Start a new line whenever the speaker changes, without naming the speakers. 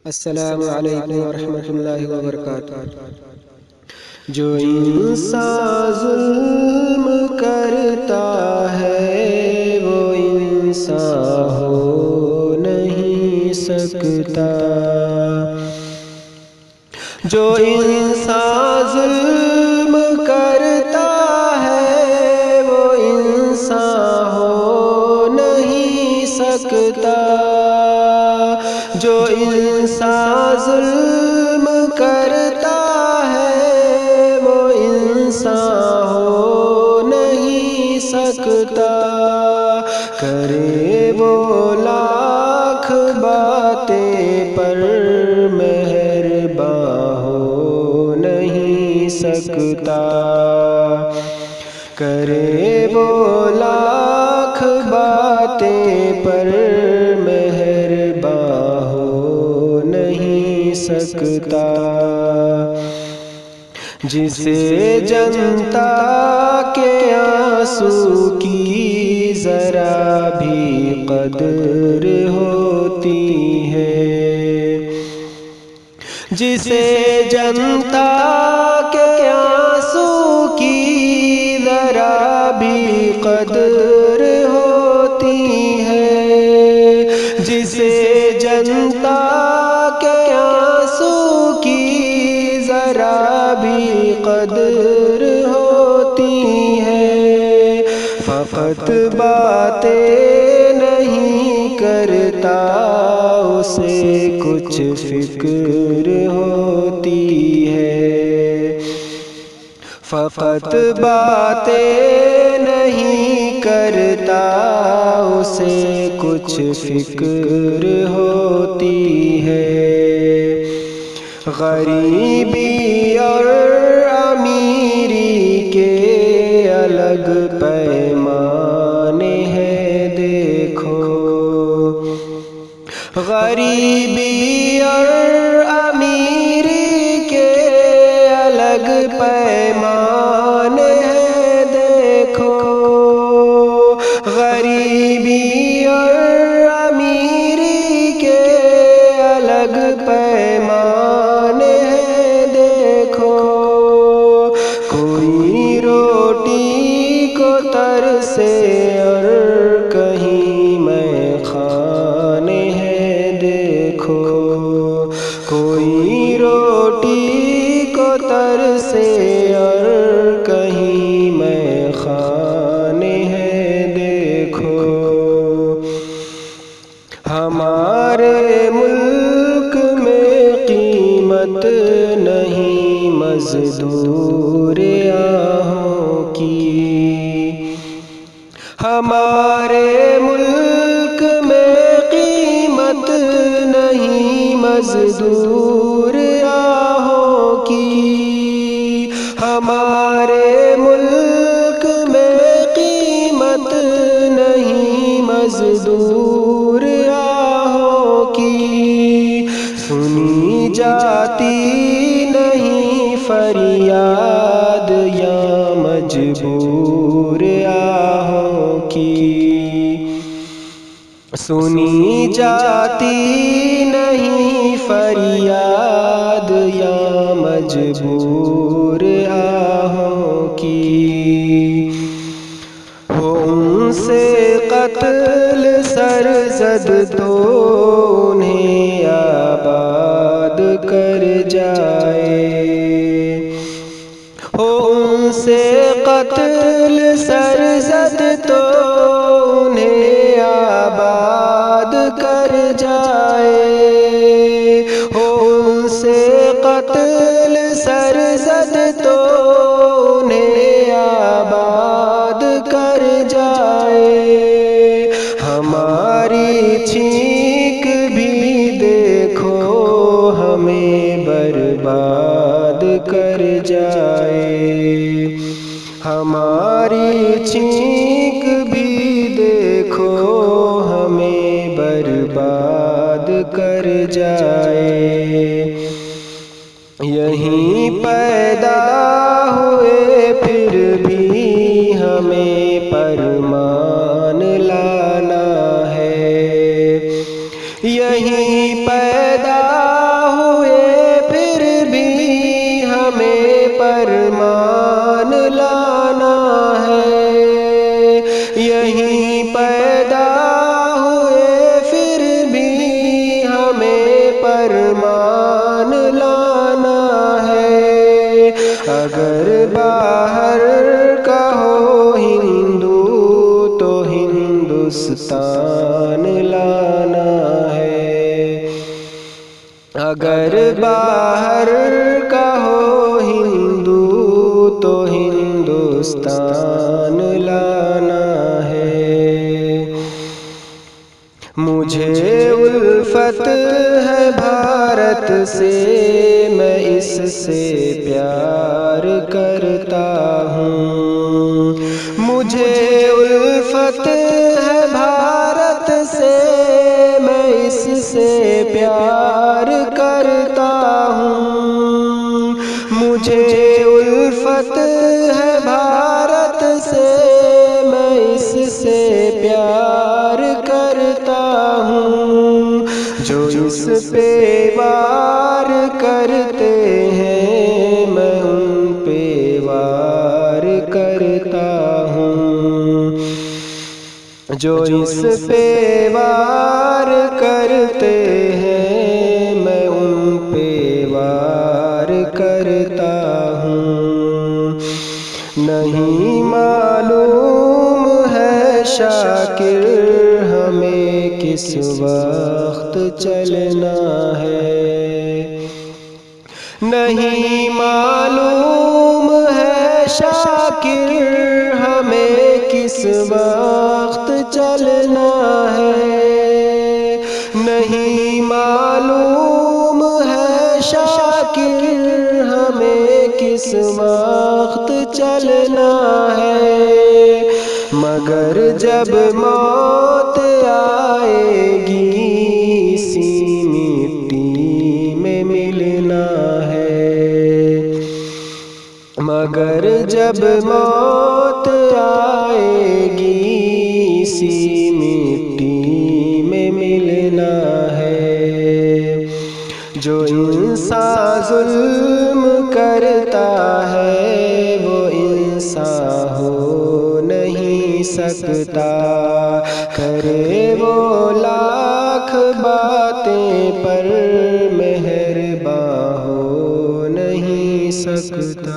السلام علیکم ورحمۃ اللہ وبرکاتہ۔ جو انسان ظلم کرتا ہے وہ انسان ہو نہیں سکتا۔ جو انسان ظلم کرتا ہے وہ انسان ہو نہیں سکتا۔ جو انسان ظلم کرتا ہے وہ انسان ہو نہیں سکتا۔ کرے وہ لاکھ باتیں پر مہرباں ہو نہیں سکتا۔ کرے وہ لاکھ باتیں پر مہرباں ہو نہیں سکتا۔ جسے جنتا کے آنسو کی ذرا بھی قدر ہوتی ہے، جسے جنتا کے آنسو کی ذرا بھی قدر ہوتی ہے، جسے جنتا کے آنسو کی ذرا بھی قدر ہوتی ہے۔ فقط باتیں نہیں کرتا اسے کچھ فکر ہوتی ہے۔ فقط باتیں نہیں کرتا اسے کچھ فکر ہوتی ہے۔ غریبی اور امیری کے الگ پیمانے ہیں دیکھو۔ غریبی اور امیری کے الگ پیمانے ہیں دیکھو۔ غریبی اور امیری کے الگ پیمانے ہیں دیکھو۔ کوئی روٹی کو ترسے اور کہیں میں کھانے ہیں دیکھو۔ کوئی روٹی کو ترسے اور کہیں میں کھانے ہیں دیکھو۔ ہمارے ملک میں قیمت نہیں مزدور آہوں کی۔ ہمارے ملک میں قیمت نہیں مزدور آہوں کی۔ ہمارے ملک میں قیمت نہیں مزدور آہوں کی۔ سنی جاتی نہیں فریاد یا مجبور آہوں کی۔ سنی جاتی نہیں فریاد یا مجبور آہوں کی۔ ہو ان سے قتل سرزد تو انہیں آباد کر جائے۔ ہو ان سے قتل سرزد تو انہیں آباد کر جائے۔ ہو ان سے قتل سرزد تو انہیں آباد کر جائے۔ ہماری چھینک بھی دیکھو ہمیں برباد کر جائے۔ ہماری چھینک بھی دیکھو ہمیں برباد کر جائے۔ یہیں پیدا ہوئے پھر بھی ہمیں پرمان لانا ہے۔ یہیں پیدا مان لانا ہے، اگر باہر کا ہو ہندو تو ہندوستان لانا ہے، اگر باہر کا ہو ہندو تو ہندوستان لانا ہے۔ مجھے الفت ہے بھارت سے، میں اس سے پیار کرتا ہوں، مجھے الفت ہے بھارت سے، میں اس سے پیار کرتا ہوں، مجھے الفت ہے بھارت سے، میں اس سے پیار کرتا ہوں، جو اس پہ وار کرتے ہیں میں ان پہ وار کرتا ہوں، جو اس پہ وار کرتے ہیں میں ان پہ وار کرتا ہوں۔ نہیں معلوم ہے شاکر ہمیں کس وقت چلنا ہے، نہیں معلوم ہے شاکر ہمیں کس وقت چلنا ہے، نہیں معلوم ہے شاکر ہمیں کس وقت چلنا ہے، مگر جب موت آئے گی اسی مٹی میں ملنا ہے، مگر جب موت آئے گی اسی مٹی میں ملنا ہے، جو انسان ظلم کرتا ہے وہ انسان ہو نہیں سکتا، کرے وہ لاکھ باتیں پر مہرباں ہو نہیں سکتا۔